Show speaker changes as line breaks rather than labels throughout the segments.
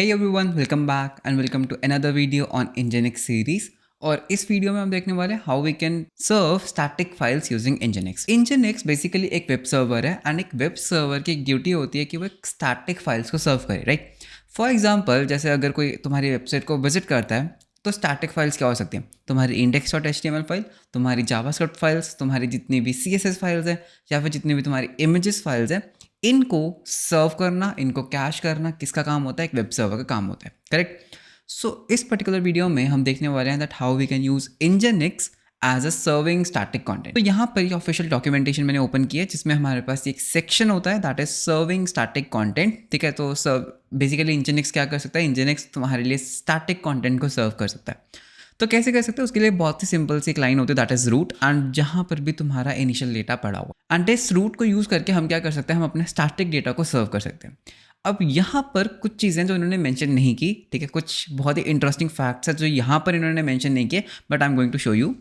Hey everyone, welcome back and welcome to another video on Nginx series. और इस video में हम देखने वाले हैं how we can serve static files using Nginx. Nginx basically एक वेब सर्वर है एंड एक वेब सर्वर की ड्यूटी होती है कि वो एक स्टैटिक फाइल्स को सर्व करे, राइट? फॉर एग्जांपल जैसे अगर कोई तुम्हारी वेबसाइट को विजिट करता है तो स्टैटिक फाइल्स क्या हो सकती हैं? तुम्हारी index.html फाइल, तुम्हारी जावास्क्रिप्ट फाइल्स, तुम्हारी जितनी भी CSS फाइल्स हैं या फिर जितनी भी तुम्हारी इमेजेस फाइल्स हैं, इनको सर्व करना, इनको कैश करना किसका काम होता है? एक वेब सर्वर का काम होता है, करेक्ट? सो इस पर्टिकुलर वीडियो में हम देखने वाले हैं that how we can use Nginx as a serving static content. तो यहाँ पर ये ऑफिशियल डॉक्यूमेंटेशन मैंने ओपन किया है जिसमें हमारे पास एक सेक्शन होता है that is serving static content. ठीक है, तो बेसिकली Nginx क्या कर सकता है? Nginx तुम्हारे लिए स्टैटिक कंटेंट को सर्व कर सकता है. तो कैसे कर सकते हैं? उसके लिए बहुत ही सिंपल सी एक लाइन होती है दैट इज रूट, एंड जहां पर भी तुम्हारा इनिशियल डेटा पड़ा हुआ, एंड इस रूट को यूज करके हम क्या कर सकते हैं? हम अपने स्टैटिक डेटा को सर्व कर सकते हैं. अब यहाँ पर कुछ चीज़ें जो इन्होंने मेंशन नहीं की, ठीक है, कुछ बहुत ही इंटरेस्टिंग फैक्ट्स है जो यहाँ पर इन्होंने मेंशन नहीं किए, but I am going to show you.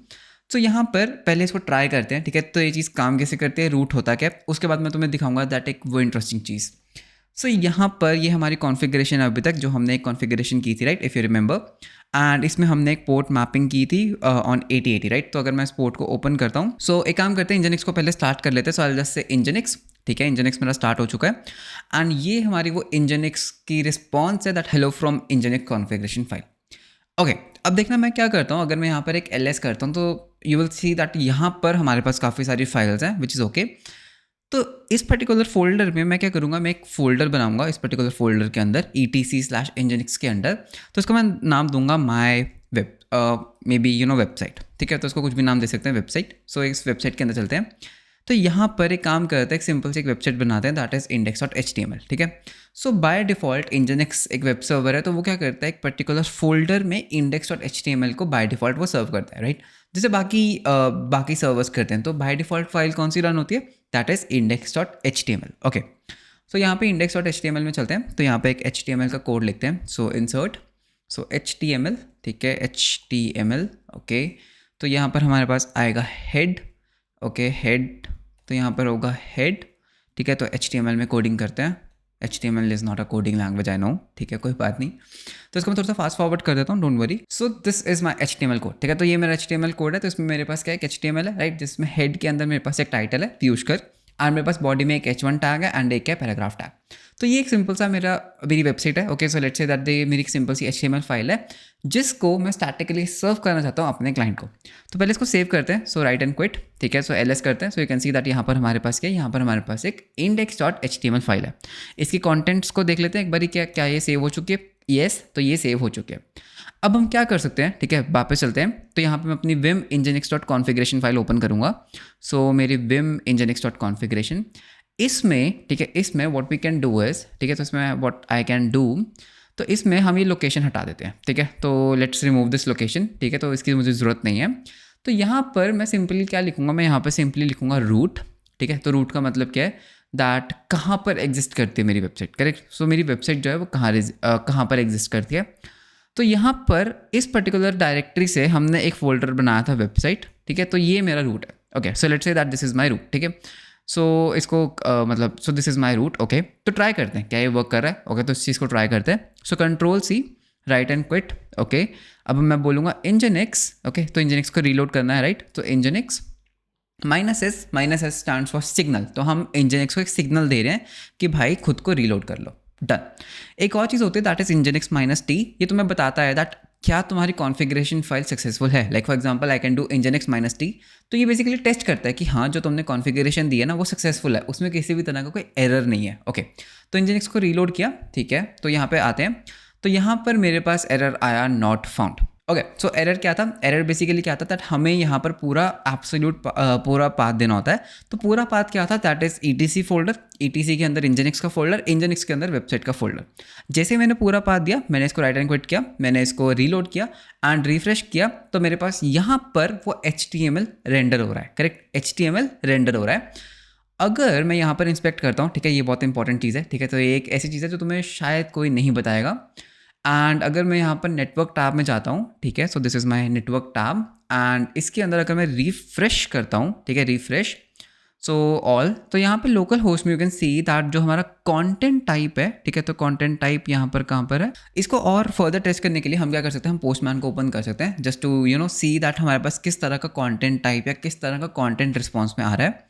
तो यहाँ पर पहले इसको ट्राई करते हैं, ठीक है? तो ये चीज़ काम कैसे करते हैं, रूट होता क्या है, उसके बाद मैं तुम्हें दिखाऊंगा दैट एक वो इंटरेस्टिंग चीज़. सो यहाँ पर ये हमारी कॉन्फ़िगरेशन अभी तक जो हमने एक कॉन्फ़िगरेशन की थी, right, if you remember, and इसमें हमने एक पोर्ट मैपिंग की थी ऑन 8080, राइट? तो अगर मैं इस पोर्ट को ओपन करता हूँ, सो एक काम करते हैं, Nginx को पहले स्टार्ट कर लेते हैं. सो आई जस्ट से Nginx, ठीक है, Nginx मेरा स्टार्ट हो चुका है एंड ये हमारी वो Nginx की रिस्पॉन्स है that hello from Nginx configuration file. Okay, अब देखना मैं क्या करता हूँ. अगर मैं यहाँ पर एक ls करता हूँ तो यू विल सी दैट यहाँ पर हमारे पास काफ़ी सारी फाइल्स हैं विच इज़ ओके. तो इस पर्टिकुलर फोल्डर में मैं क्या करूँगा, मैं एक फ़ोल्डर बनाऊँगा इस पर्टिकुलर फोल्डर के अंदर etc/Nginx के अंदर. तो इसको मैं नाम दूंगा माई वेब, मे बी वेबसाइट. ठीक है, तो इसको कुछ भी नाम दे सकते हैं, वेबसाइट. सो इस वेबसाइट के अंदर चलते हैं. तो यहाँ पर एक काम करते हैं, एक सिंपल से एक वेबसाइट बनाते हैं दैट इज index.html. ठीक है, सो बाय डिफ़ॉल्ट Nginx एक वेब सर्वर है, तो वो क्या करता है, एक पर्टिकुलर फोल्डर में index.html को बाय डिफ़ॉल्ट वो सर्व करता है, राइट? जैसे बाकी सर्वर्स करते हैं. तो बाय डिफ़ॉल्ट फाइल कौन सी रन होती है? That is index.html. ओके, सो यहाँ पे index.html में चलते हैं. तो यहाँ पे एक HTML का कोड लिखते हैं. सो इंसर्ट, सो HTML, ठीक है, HTML. ओके, तो यहाँ पर हमारे पास आएगा हेड. ओके, हेड, तो यहाँ पर होगा हेड. ठीक है, तो HTML में कोडिंग करते हैं. HTML is not a coding language, I know. ठीक है, कोई बात नहीं. तो इसको मैं थोड़ा सा फास्ट फॉरवर्ड कर देता हूँ, don't worry. So this is my HTML code. ठीक है, तो ये मेरा HTML कोड है. तो इसमें मेरे पास क्या है, HTML है, राइट, जिसमें हेड के अंदर मेरे पास एक टाइटल है पीयूष कर, और मेरे पास बॉडी में एक H1 टैग है एंड एक है पैराग्राफ टैग. तो ये एक सिंपल सा मेरी वेबसाइट है. Okay, so let's say that मेरी एक सिंपल सी HTML फाइल है जिसको मैं स्टैटिकली सर्व करना चाहता हूँ अपने क्लाइंट को. तो पहले इसको सेव करते हैं. सो राइट एंड क्विट. ठीक है, सो ls करते हैं. So you can see that यहाँ पर हमारे पास क्या है, यहाँ पर हमारे पास एक index.html फाइल है. इसकी कंटेंट्स को देख लेते हैं एक बारी, क्या ये सेव हो चुकी है? येस, तो ये सेव हो चुके हैं. अब हम क्या कर सकते हैं, ठीक है, वापस चलते हैं. तो यहाँ पे मैं अपनी vim nginx.configuration फाइल ओपन करूँगा. सो मेरी vim nginx.configuration, इसमें, ठीक है, इसमें what we can do is, ठीक है, तो इसमें व्हाट आई कैन डू, तो इसमें हम ये लोकेशन हटा देते हैं. ठीक है, तो लेट्स रिमूव दिस लोकेशन. ठीक है, तो इसकी मुझे ज़रूरत नहीं है. तो यहाँ पर मैं सिंपली क्या लिखूँगा, मैं यहाँ पर सिंपली लिखूँगा रूट. ठीक है, तो रूट का मतलब क्या है, दैट कहाँ पर एग्जिस्ट करती है मेरी वेबसाइट, करेक्ट? सो मेरी वेबसाइट जो है वो कहाँ पर एग्जिस्ट करती है. तो यहाँ पर इस पर्टिकुलर डायरेक्टरी से हमने एक फोल्डर बनाया था वेबसाइट. ठीक है, तो ये मेरा रूट है. Okay, so let's say that this is my root. ठीक है, सो इसको मतलब so this is my root. Okay, तो ट्राई करते हैं क्या ये वर्क कर रहा है. ओके, तो इस चीज़ को ट्राई करते हैं. सो Ctrl+C, right and quit. Okay, अब मैं बोलूँगा Nginx. ओके, तो Nginx को रीलोड करना है, राइट? तो Nginx -s stands for signal. तो हम Nginx को एक सिग्नल दे रहे हैं कि भाई खुद को रीलोड कर लो. डन. एक और चीज़ होती है दैट इज Nginx -t. ये तुम्हें बताता है दैट क्या तुम्हारी कॉन्फ़िगरेशन फाइल सक्सेसफुल है. Like for example I can do Nginx -t. तो ये बेसिकली टेस्ट करता है कि हाँ, जो तुमने कॉन्फ़िगरेशन दी है ना वो सक्सेसफुल है, उसमें किसी भी तरह का कोई एरर नहीं है. ओके, तो Nginx को रीलोड किया. ठीक है, तो यहाँ पे आते हैं. तो यहाँ पर मेरे पास एरर आया not found. Okay, so error क्या था? एरर बेसिकली क्या था दैट हमें यहाँ पर पूरा एब्सोल्यूट पूरा पाथ देना होता है. तो पूरा पाथ क्या था, that is etc folder, etc के अंदर Nginx का फोल्डर, Nginx के अंदर वेबसाइट का फोल्डर. जैसे मैंने पूरा पाथ दिया, मैंने इसको राइट एंड क्विट किया, मैंने इसको रीलोड किया एंड रिफ्रेश किया, तो मेरे पास यहाँ पर वो HTML रेंडर हो रहा है. करेक्ट, HTML रेंडर हो रहा है. अगर मैं यहाँ पर इंस्पेक्ट करता हूँ, ठीक है, ये बहुत इंपॉर्टेंट चीज़ है. ठीक है, तो ये एक ऐसी चीज़ है जो तुम्हें शायद कोई नहीं बताएगा. एंड अगर मैं यहाँ पर नेटवर्क टैब में जाता हूँ, ठीक है, सो this is my network tab, and इसके अंदर अगर मैं रिफ्रेश करता हूँ, ठीक है, रिफ्रेश, सो ऑल, तो यहाँ पे लोकल होस्ट में यू कैन सी दैट जो हमारा कंटेंट टाइप है, ठीक है, तो कंटेंट टाइप यहाँ पर कहाँ पर है। इसको और फर्दर टेस्ट करने के लिए हम क्या कर सकते हैं, हम पोस्टमैन को ओपन कर सकते हैं जस्ट टू सी दैट हमारे पास किस तरह का कंटेंट टाइप या किस तरह का कंटेंट रिस्पॉन्स में आ रहा है।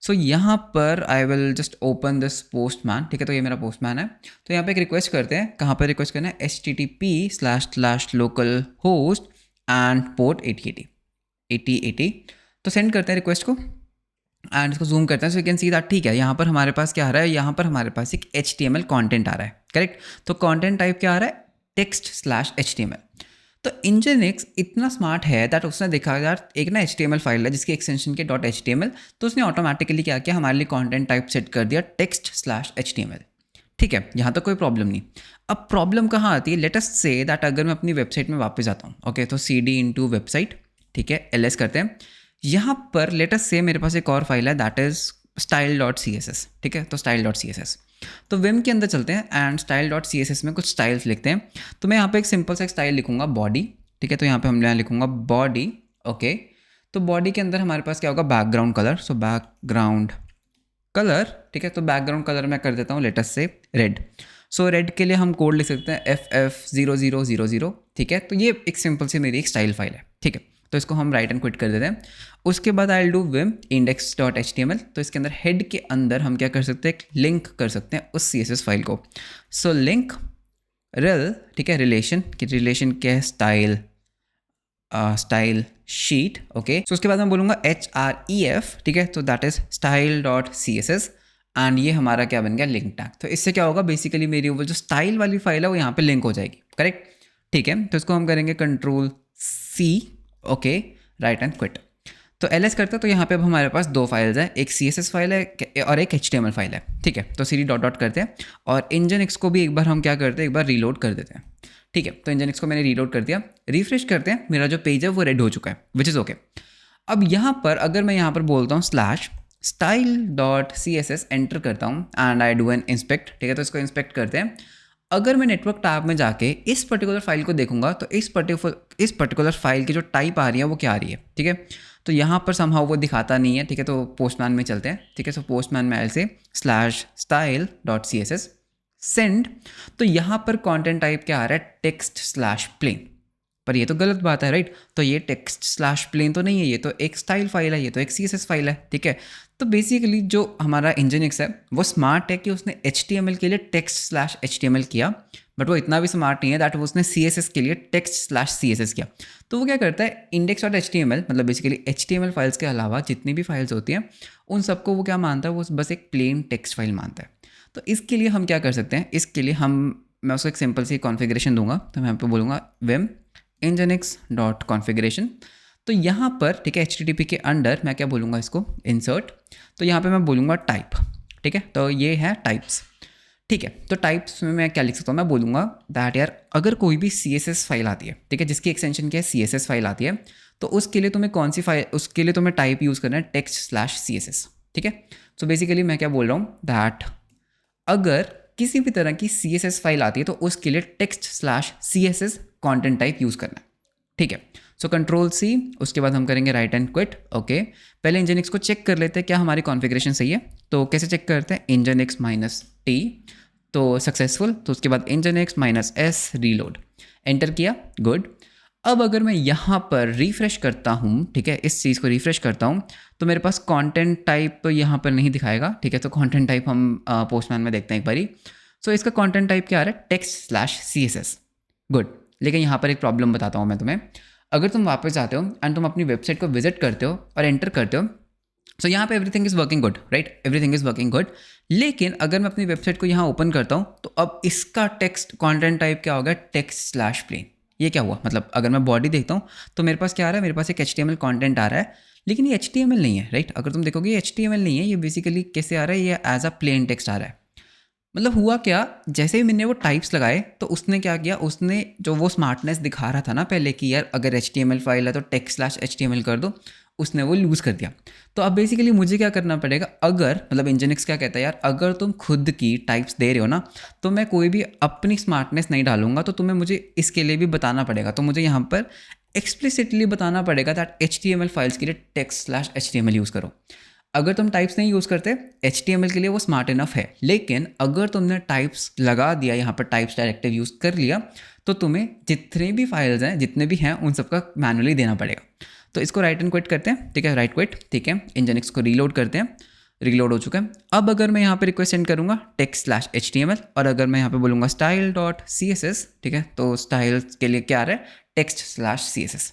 सो यहाँ पर I will just open this postman, ठीक है, तो ये मेरा पोस्टमैन है। तो यहाँ पे एक रिक्वेस्ट करते हैं, कहाँ पर रिक्वेस्ट करना है, http//localhost एंड पोर्ट 8080। तो सेंड करते हैं रिक्वेस्ट को एंड इसको जूम करते हैं, so you can see that, ठीक है, यहाँ पर हमारे पास क्या आ रहा है, यहाँ पर हमारे पास एक HTML कंटेंट आ रहा है, करेक्ट। तो कंटेंट टाइप क्या आ रहा है, text/HTML। तो Nginx इतना स्मार्ट है दैट उसने देखा यार एक ना HTML फाइल है जिसकी एक्सटेंशन के .html, तो उसने ऑटोमेटिकली क्या किया, हमारे लिए कंटेंट टाइप सेट कर दिया text/HTML। ठीक है, यहाँ तक कोई प्रॉब्लम नहीं। अब प्रॉब्लम कहाँ आती है, लेट अस से दैट अगर मैं अपनी वेबसाइट में वापस जाता हूँ, ओके, तो cd into वेबसाइट, ठीक है, ls करते हैं। यहाँ पर लेट अस से मेरे पास एक और फाइल है दैट इज style.css, ठीक है, तो style.css। तो विम के अंदर चलते हैं एंड style.css में कुछ स्टाइल्स लिखते हैं। तो मैं यहाँ पे एक सिंपल सा स्टाइल लिखूंगा बॉडी, ठीक है, तो यहाँ पे हम यहाँ लिखूंगा बॉडी, ओके। तो बॉडी के अंदर हमारे पास क्या होगा, background colour, so background colour, ठीक है, तो बैकग्राउंड कलर मैं कर देता हूँ लेट अस से रेड। सो रेड के लिए हम कोड लिख सकते हैं FF0000, ठीक है। तो ये एक सिंपल सी मेरी एक स्टाइल फाइल है, ठीक है, तो इसको हम राइट एंड क्विट कर देते हैं। उसके बाद I will do Vim index.html। तो इसके अंदर हेड के अंदर हम क्या कर सकते हैं, एक लिंक कर सकते हैं उस CSS फाइल को। सो लिंक रेल, ठीक है, रिलेशन की रिलेशन क्या है, स्टाइल शीट, ओके। सो उसके बाद मैं बोलूँगा href, ठीक है, तो दैट इज style.css एंड ये हमारा क्या बन गया, लिंक टैग। तो इससे क्या होगा, बेसिकली मेरी वो जो स्टाइल वाली फाइल है वो यहाँ पे लिंक हो जाएगी, करेक्ट, ठीक है। तो इसको हम करेंगे Ctrl+C, okay, right and quit. तो ls करते हैं, तो यहाँ पे अब हमारे पास दो फाइल्स हैं, एक CSS फाइल है और एक HTML फाइल है, ठीक है। तो cd डॉट करते हैं और Nginx को भी एक बार हम क्या करते हैं, एक बार रीलोड कर देते हैं, ठीक है। तो Nginx को मैंने रीलोड कर दिया, रिफ्रेश करते हैं, मेरा जो पेज है वो रेड हो चुका है, विच इज़ ओके। अब यहाँ पर अगर मैं यहाँ पर बोलता हूँ /style.css एंटर करता हूँ and I do an inspect, ठीक है, तो इसको इंस्पेक्ट करते हैं। अगर मैं नेटवर्क टैब में जाके इस पर्टिकुलर फाइल को देखूंगा तो इस पर्टिकुलर फाइल की जो टाइप आ रही है वो क्या आ रही है, ठीक है। तो यहाँ पर समहाउ वो दिखाता नहीं है, ठीक है, तो पोस्टमैन में चलते हैं, ठीक है। सो पोस्टमैन में ऐसे /style.css सेंड। तो यहाँ पर कंटेंट टाइप क्या आ रहा है, text/plain, पर ये तो गलत बात है, राइट। तो ये text/plain तो नहीं है, ये तो एक स्टाइल फाइल है, ये तो एक CSS फाइल है, ठीक है। तो बेसिकली जो हमारा Nginx है वो स्मार्ट है कि उसने HTML के लिए text/HTML किया, बट वो इतना भी स्मार्ट नहीं है दैट वो उसने CSS के लिए text/CSS किया। तो वो क्या करता है, index.html मतलब बेसिकली HTML फाइल्स के अलावा जितनी भी फाइल्स होती हैं उन सबको वो क्या मानता है, वो बस एक प्लेन टेक्स्ट फाइल मानता है। तो इसके लिए हम क्या कर सकते हैं, इसके लिए मैं उसको एक सिंपल सी कॉन्फ़िगरेशन दूंगा। तो मैं यहाँ पे बोलूँगा vim nginx.configuration। तो यहाँ पर, ठीक है, HTTP के अंडर मैं क्या बोलूँगा, इसको इंसर्ट। तो यहाँ पे मैं बोलूँगा टाइप, ठीक है, तो ये है टाइप्स, ठीक है। तो टाइप्स में मैं क्या लिख सकता हूँ, मैं बोलूँगा दैट यार अगर कोई भी CSS फाइल आती है, ठीक है, जिसकी एक्सटेंशन क्या है CSS फाइल आती है, तो उसके लिए तुम्हें कौन सी फाइल, उसके लिए तुम्हें टाइप यूज़ करना है text/CSS, ठीक है। सो बेसिकली मैं क्या बोल रहा हूँ दैट अगर किसी भी तरह की CSS फाइल आती है तो उसके लिए text/CSS कंटेंट टाइप यूज़ करना है, ठीक है। सो Ctrl+C, उसके बाद हम करेंगे राइट एंड क्विट, ओके। पहले Nginx को चेक कर लेते हैं क्या हमारी कॉन्फ़िगरेशन सही है। तो कैसे चेक करते हैं, Nginx-T, तो सक्सेसफुल। तो उसके बाद Nginx-S रीलोड, एंटर किया, गुड। अब अगर मैं यहाँ पर रिफ्रेश करता हूँ, ठीक है, इस चीज़ को रिफ्रेश करता हूँ तो मेरे पास कंटेंट टाइप यहाँ पर नहीं दिखाएगा, ठीक है। तो कंटेंट टाइप हम पोस्टमैन में देखते हैं एक बारी। सो इसका कंटेंट टाइप क्या आ रहा है, text/CSS, गुड। लेकिन यहाँ पर एक प्रॉब्लम बताता हूँ मैं तुम्हें। अगर तुम वापस जाते हो एंड तुम अपनी वेबसाइट को विजिट करते हो और एंटर करते हो, सो यहाँ पे everything is working good, right, everything is working good. लेकिन अगर मैं अपनी वेबसाइट को यहाँ ओपन करता हूँ तो अब इसका टेक्स्ट कंटेंट टाइप क्या होगा, text/plain। ये क्या हुआ, मतलब अगर मैं बॉडी देखता हूँ तो मेरे पास क्या आ रहा है, मेरे पास एक HTML कंटेंट आ रहा है, लेकिन ये HTML नहीं है, राइट। अगर तुम देखोगे ये HTML नहीं है, ये बेसिकली कैसे आ रहा है, ये एज अ प्लेन टेक्स्ट आ रहा है। मतलब हुआ क्या, जैसे ही मैंने वो टाइप्स लगाए तो उसने क्या किया, उसने जो वो स्मार्टनेस दिखा रहा था ना पहले कि यार अगर HTML फाइल है तो text/HTML कर दो, उसने वो लूज़ कर दिया। तो अब बेसिकली मुझे क्या करना पड़ेगा, अगर मतलब Nginx क्या कहता है यार, अगर तुम खुद की टाइप्स दे रहे हो ना तो मैं कोई भी अपनी स्मार्टनेस नहीं डालूंगा, तो तुम्हें मुझे इसके लिए भी बताना पड़ेगा। तो मुझे यहाँ पर एक्सप्लिसिटली बताना पड़ेगा दैट HTML फाइल्स के लिए text/HTML यूज़ करो। अगर तुम टाइप्स नहीं यूज़ करते HTML के लिए वो स्मार्ट इनफ है, लेकिन अगर तुमने टाइप्स लगा दिया, यहाँ पर टाइप्स डायरेक्टिव यूज़ कर लिया, तो तुम्हें जितने भी फाइल्स हैं, जितने भी हैं, उन सबका मैनुअली देना पड़ेगा। तो इसको राइट एंड क्विट करते हैं, ठीक है, राइट क्विट, ठीक है। इंजनिक्स को रीलोड करते हैं, रीलोड हो चुका है। अब अगर मैं यहाँ पे रिक्वेस्ट सेंड करूँगा text/html, और अगर मैं यहाँ पे बोलूँगा style.css, ठीक है, तो स्टाइल के लिए क्या आ रहा है text/css।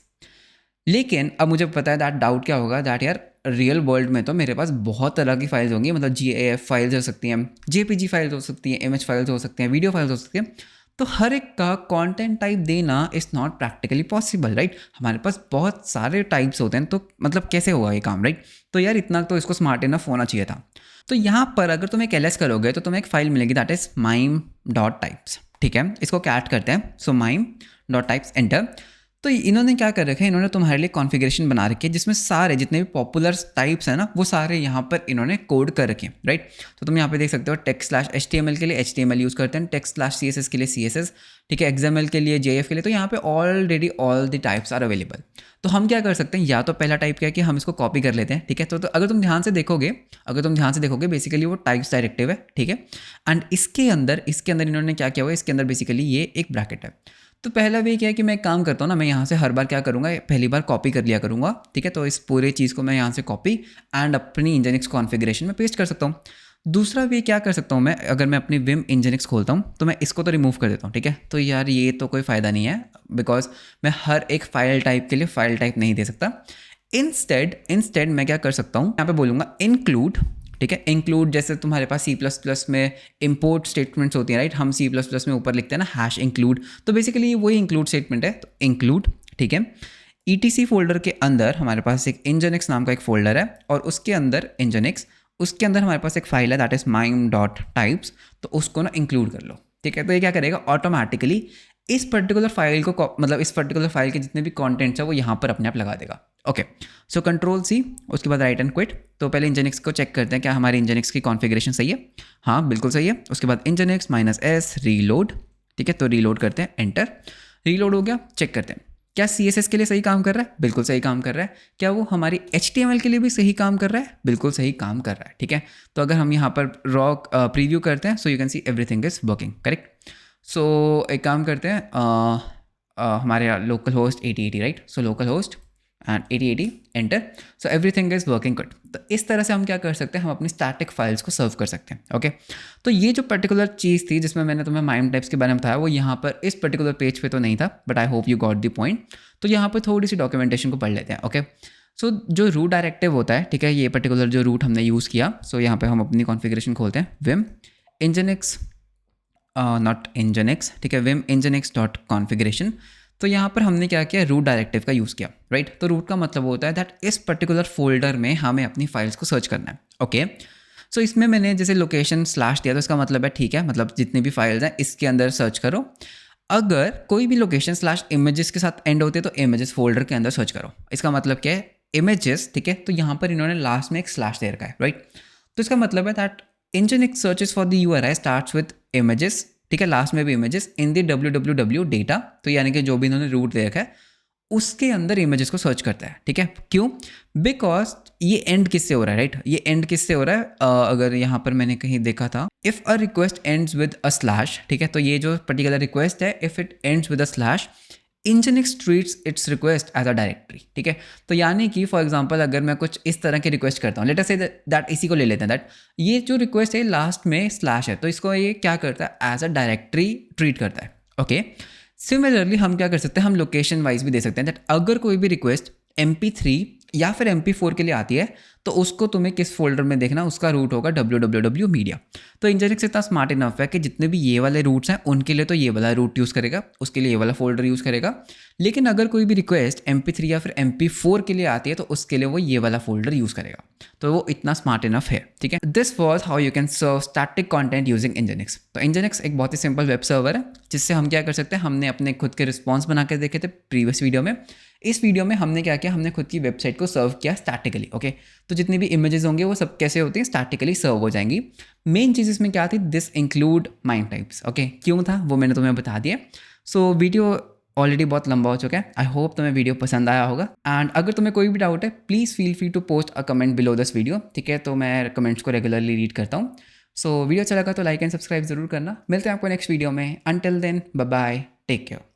लेकिन अब मुझे पता है दैट डाउट क्या होगा, दैट यार रियल वर्ल्ड में तो मेरे पास बहुत तरह की फाइल्स होंगी, मतलब GIF फाइल्स हो सकती हैं, JPG फाइल्स हो सकती हैं, इमेज फाइल्स हो सकती हैं, वीडियो फाइल्स हो सकती हैं। तो हर एक का कंटेंट टाइप देना is not practically possible, right. हमारे पास बहुत सारे टाइप्स होते हैं, तो मतलब कैसे होगा ये काम, राइट। तो यार इतना तो इसको स्मार्ट इनफ होना चाहिए था। तो यहाँ पर अगर तुम एक ls करोगे तो तुम्हें एक फाइल मिलेगी, दैट इज mime.types, ठीक है। इसको कैट करते हैं, सो mime.types, एंटर। तो इन्होंने क्या कर रखा है, इन्होंने तुम्हारे लिए कॉन्फ़िगरेशन बना रखी है जिसमें सारे जितने भी पॉपुलर टाइप्स हैं ना, वो सारे यहाँ पर इन्होंने कोड कर रखे हैं, राइट। तो तुम यहाँ पे देख सकते हो text/html के लिए HTML यूज़ करते हैं, text/css के लिए CSS, ठीक है, XML के लिए JF के लिए। तो यहाँ पे already all the types are available. तो हम क्या कर सकते हैं, या तो पहला टाइप क्या है कि हम इसको कॉपी कर लेते हैं, ठीक है। तो अगर तुम ध्यान से देखोगे बेसिकली वो टाइप्स डायरेक्टिव है, ठीक है। एंड इसके अंदर इन्होंने क्या किया हुआ है, इसके अंदर बेसिकली ये एक ब्रैकेट है। तो पहला वे क्या है कि मैं एक काम करता हूँ ना, मैं यहाँ से हर बार क्या करूँगा, पहली बार कॉपी कर लिया करूँगा, ठीक है। तो इस पूरे चीज़ को मैं यहाँ से कॉपी एंड अपनी इंजनिक्स कॉन्फ़िगरेशन में पेस्ट कर सकता हूँ। दूसरा वे क्या कर सकता हूँ मैं, अगर मैं अपनी विम इंजनिक्स खोलता हूँ तो मैं इसको तो रिमूव कर देता हूँ, ठीक है। तो यार ये तो कोई फ़ायदा नहीं है, बिकॉज मैं हर एक फाइल टाइप के लिए फाइल टाइप नहीं दे सकता। इंस्टेड मैं क्या कर सकता हूँ, यहाँ पे बोलूँगा इंक्लूड, ठीक है। इंक्लूड जैसे तुम्हारे पास C++ में इंपोर्ट स्टेटमेंट्स होती हैं, राइट। हम C++ में ऊपर लिखते हैं ना #include, तो बेसिकली वही इंक्लूड स्टेटमेंट है, तो इंक्लूड, ठीक है। ETC फोल्डर के अंदर हमारे पास एक इंजनिक्स नाम का एक फोल्डर है, और उसके अंदर इंजनिक्स, उसके अंदर हमारे पास एक फाइल है दैट इज mime.types, तो उसको ना इंक्लूड कर लो, ठीक है। तो ये क्या करेगा, ऑटोमेटिकली इस पर्टिकुलर फाइल को, मतलब इस पर्टिकुलर फाइल के जितने भी कॉन्टेंट्स है वो यहाँ पर अपने आप लगा देगा। ओके, सो Ctrl+C, उसके बाद राइट एंड क्विट। तो पहले इंजनिक्स को चेक करते हैं क्या हमारी इंजनिक्स की कॉन्फ़िगरेशन सही है। हाँ बिल्कुल सही है। उसके बाद इंजनिक्स -s रीलोड, ठीक है। तो रीलोड करते हैं, एंटर, रीलोड हो गया। चेक करते हैं क्या CSS के लिए सही काम कर रहा है, बिल्कुल सही काम कर रहा है। क्या वो हमारी HTML के लिए भी सही काम कर रहा है, बिल्कुल सही काम कर रहा है, ठीक है। तो अगर हम यहाँ पर रॉ प्रीव्यू करते हैं, so you can see everything is working correct. सो एक काम करते हैं, हमारे local host 8080, right. So local host and 8080, enter. So everything is working good. तो इस तरह से हम क्या कर सकते हैं, हम अपनी स्टैटिक फाइल्स को सर्व कर सकते हैं। ओके, तो ये जो पर्टिकुलर चीज़ थी जिसमें मैंने तुम्हें माइम टाइप्स के बारे में बताया, वो यहाँ पर इस पर्टिकुलर पेज पे तो नहीं था, but I hope you got the point. तो यहाँ पर थोड़ी सी डॉक्यूमेंटेशन को पढ़ लेते हैं। ओके, सो जो रूट डायरेक्टिव होता है, ठीक है, ये पर्टिकुलर जो रूट हमने यूज़ किया, सो यहाँ पर हम अपनी कॉन्फ़िगरेशन खोलते हैं, विम इंजनिक्स, नॉट इंजनिक्स, ठीक है, विम इंजनिक्स.configuration। तो यहाँ पर हमने क्या किया, रूट डायरेक्टिव का यूज़ किया, राइट। तो रूट का मतलब होता है दैट इस पर्टिकुलर फोल्डर में हमें अपनी फाइल्स को सर्च करना है। ओके, सो इसमें मैंने जैसे लोकेशन / दिया, तो इसका मतलब है ठीक है, मतलब जितनी भी फाइल्स हैं इसके अंदर सर्च करो। अगर कोई भी लोकेशन / इमेजेस के साथ एंड होते हैं तो इमेजेस फोल्डर के अंदर सर्च करो। इसका मतलब क्या है, इमेजेस, ठीक है। तो यहाँ पर इन्होंने लास्ट में एक / दे रखा है, राइट। तो इसका मतलब है that Nginx searches for the URI starts with images, ठीक है, लास्ट में भी images in the www data। तो यानी कि जो भी इन्होंने रूट दे रखा है उसके अंदर इमेजेस को सर्च करता है, ठीक है। क्यों, बिकॉज ये एंड किससे हो रहा है, राइट। ये एंड किससे हो रहा है, अगर यहाँ पर मैंने कहीं देखा था, if a request ends with a /, ठीक है। तो ये जो पर्टिकुलर रिक्वेस्ट है, if it ends with a /, Nginx treats its request as a directory, ठीक है। तो यानी कि फॉर एग्जांपल अगर मैं कुछ इस तरह की रिक्वेस्ट करता हूँ, लेट अस से दैट, इसी को ले लेते हैं दैट ये जो रिक्वेस्ट है लास्ट में / है, तो इसको ये क्या करता है, एज अ डायरेक्टरी ट्रीट करता है। ओके, सिमिलरली हम क्या कर सकते हैं, हम लोकेशन वाइज भी दे सकते हैं दैट अगर कोई भी रिक्वेस्ट MP3 या फिर MP4 के लिए आती है तो उसको तुम्हें किस फोल्डर में देखना, उसका रूट होगा www मीडिया। तो इंजनिक्स इतना स्मार्ट इनफ है कि जितने भी ये वाले रूट्स हैं उनके लिए तो ये वाला रूट यूज़ करेगा, उसके लिए ये वाला फोल्डर यूज़ करेगा। लेकिन अगर कोई भी रिक्वेस्ट MP3 या फिर MP4 के लिए आती है तो उसके लिए वो ये वाला फोल्डर यूज़ करेगा। तो वो इतना स्मार्ट इनफ है, ठीक है। This was how you can serve static content using nginx. तो इंजनिक्स एक बहुत ही सिंपल वेब सर्वर है जिससे हम क्या कर सकते हैं, हमने अपने खुद के रिस्पॉन्स बना के देखे थे प्रीवियस वीडियो में। इस वीडियो में हमने क्या किया, हमने खुद की वेबसाइट को सर्व किया स्टैटिकली। ओके, तो जितनी भी इमेजेस होंगे वो सब कैसे होती हैं, स्टैटिकली सर्व हो जाएंगी। मेन चीज़ इसमें क्या थी, this include mime types. Okay, क्यों था वो मैंने तुम्हें बता दिया। सो वीडियो ऑलरेडी बहुत लंबा हो चुका है। आई होप तुम्हें वीडियो पसंद आया होगा, एंड अगर तुम्हें कोई भी डाउट है please feel free to post a comment below this video, ठीक है? तो मैं कमेंट्स को रेगुलरली रीड करता हूँ। सो वीडियो अच्छा लगा तो लाइक एंड सब्सक्राइब जरूर करना। मिलते हैं आपको नेक्स्ट वीडियो में। Until then bye bye, take care.